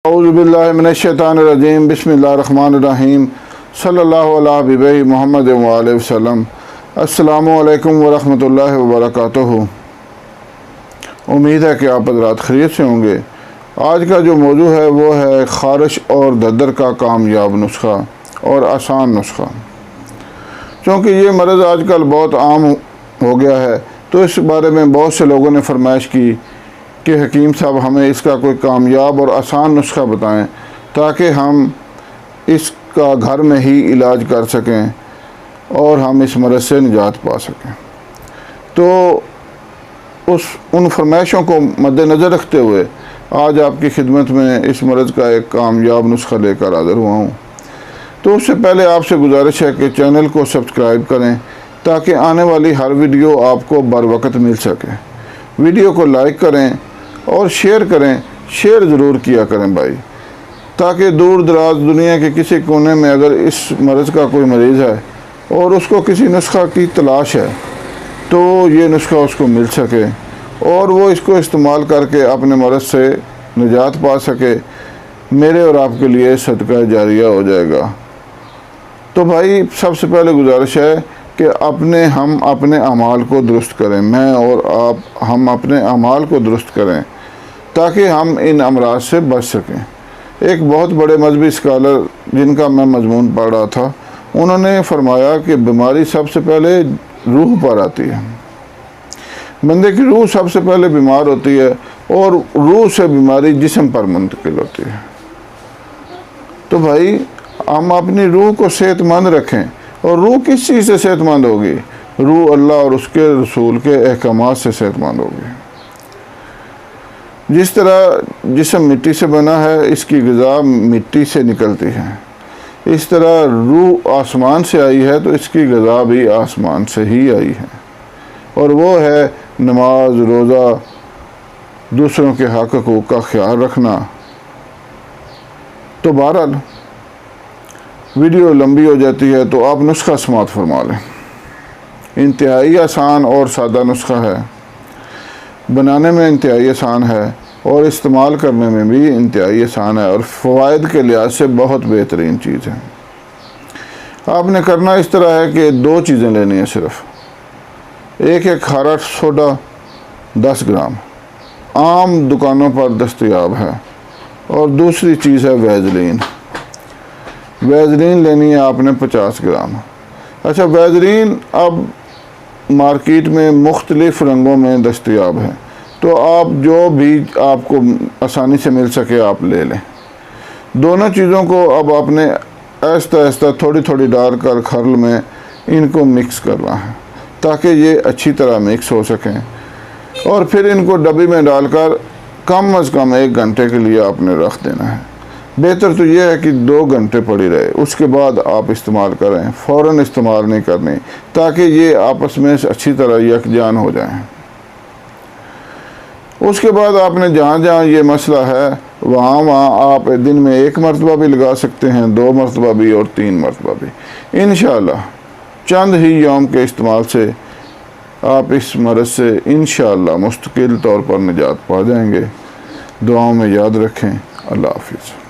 اعوذ باللہ من الشیطان الرجیم بسم اللہ الرحمن الرحیم صلی اللہ علیہ حبیبہ محمد وآلہ وسلم۔ السلام علیکم ورحمۃ اللہ وبرکاتہ۔ امید ہے کہ آپ حضرات خیریت سے ہوں گے۔ آج کا جو موضوع ہے وہ ہے خارش اور دردر کا کامیاب نسخہ اور آسان نسخہ۔ چونکہ یہ مرض آج کل بہت عام ہو گیا ہے تو اس بارے میں بہت سے لوگوں نے فرمائش کی کہ حکیم صاحب ہمیں اس کا کوئی کامیاب اور آسان نسخہ بتائیں تاکہ ہم اس کا گھر میں ہی علاج کر سکیں اور ہم اس مرض سے نجات پا سکیں۔ تو ان فرمائشوں کو مد نظر رکھتے ہوئے آج آپ کی خدمت میں اس مرض کا ایک کامیاب نسخہ لے کر حاضر ہوا ہوں۔ تو اس سے پہلے آپ سے گزارش ہے کہ چینل کو سبسکرائب کریں تاکہ آنے والی ہر ویڈیو آپ کو بر وقت مل سکے۔ ویڈیو کو لائک کریں اور شیئر کریں، شیئر ضرور کیا کریں بھائی، تاکہ دور دراز دنیا کے کسی کونے میں اگر اس مرض کا کوئی مریض ہے اور اس کو کسی نسخہ کی تلاش ہے تو یہ نسخہ اس کو مل سکے اور وہ اس کو استعمال کر کے اپنے مرض سے نجات پا سکے۔ میرے اور آپ کے لیے صدقہ جاریہ ہو جائے گا۔ تو بھائی سب سے پہلے گزارش ہے کہ ہم اپنے اعمال کو درست کریں، میں اور آپ ہم اپنے اعمال کو درست کریں تاکہ ہم ان امراض سے بچ سکیں۔ ایک بہت بڑے مذہبی اسکالر جن کا میں مضمون پڑھ رہا تھا، انہوں نے فرمایا کہ بیماری سب سے پہلے روح پر آتی ہے۔ بندے کی روح سب سے پہلے بیمار ہوتی ہے اور روح سے بیماری جسم پر منتقل ہوتی ہے۔ تو بھائی ہم اپنی روح کو صحت مند رکھیں۔ اور روح کس چیز سے صحت مند ہوگی؟ روح اللہ اور اس کے رسول کے احکامات سے صحت مند ہوگی۔ جس طرح جسم مٹی سے بنا ہے، اس کی غذا مٹی سے نکلتی ہے، اس طرح روح آسمان سے آئی ہے تو اس کی غذا بھی آسمان سے ہی آئی ہے، اور وہ ہے نماز، روزہ، دوسروں کے حق حقوق کا خیال رکھنا۔ تو بہرحال ویڈیو لمبی ہو جاتی ہے تو آپ نسخہ سماعت فرما لیں۔ انتہائی آسان اور سادہ نسخہ ہے، بنانے میں انتہائی آسان ہے اور استعمال کرنے میں بھی انتہائی آسان ہے اور فوائد کے لحاظ سے بہت بہترین چیز ہے۔ آپ نے کرنا اس طرح ہے کہ 2 چیزیں لینی ہیں صرف۔ ایک کھارا سوڈا 10 گرام عام دکانوں پر دستیاب ہے، اور دوسری چیز ہے ویزلین۔ ویزلین لینی ہے آپ نے 50 گرام۔ اچھا، ویزلین اب مارکیٹ میں مختلف رنگوں میں دستیاب ہے، تو آپ جو بھی آپ کو آسانی سے مل سکے آپ لے لیں۔ دونوں چیزوں کو اب آپ نے آہستہ آہستہ تھوڑی تھوڑی ڈال کر کھرل میں ان کو مکس کرنا ہے تاکہ یہ اچھی طرح مکس ہو سکیں، اور پھر ان کو ڈبی میں ڈال کر کم از کم 1 گھنٹے کے لیے آپ نے رکھ دینا ہے۔ بہتر تو یہ ہے کہ 2 گھنٹے پڑی رہے، اس کے بعد آپ استعمال کریں، فوراً استعمال نہیں کرنی، تاکہ یہ آپس میں اچھی طرح یکجان ہو جائیں۔ اس کے بعد آپ نے جہاں جہاں یہ مسئلہ ہے وہاں آپ دن میں 1 مرتبہ بھی لگا سکتے ہیں، 2 مرتبہ بھی اور 3 مرتبہ بھی۔ انشاءاللہ چند ہی یوم کے استعمال سے آپ اس مرض سے انشاءاللہ مستقل طور پر نجات پا جائیں گے۔ دعاؤں میں یاد رکھیں۔ اللہ حافظ۔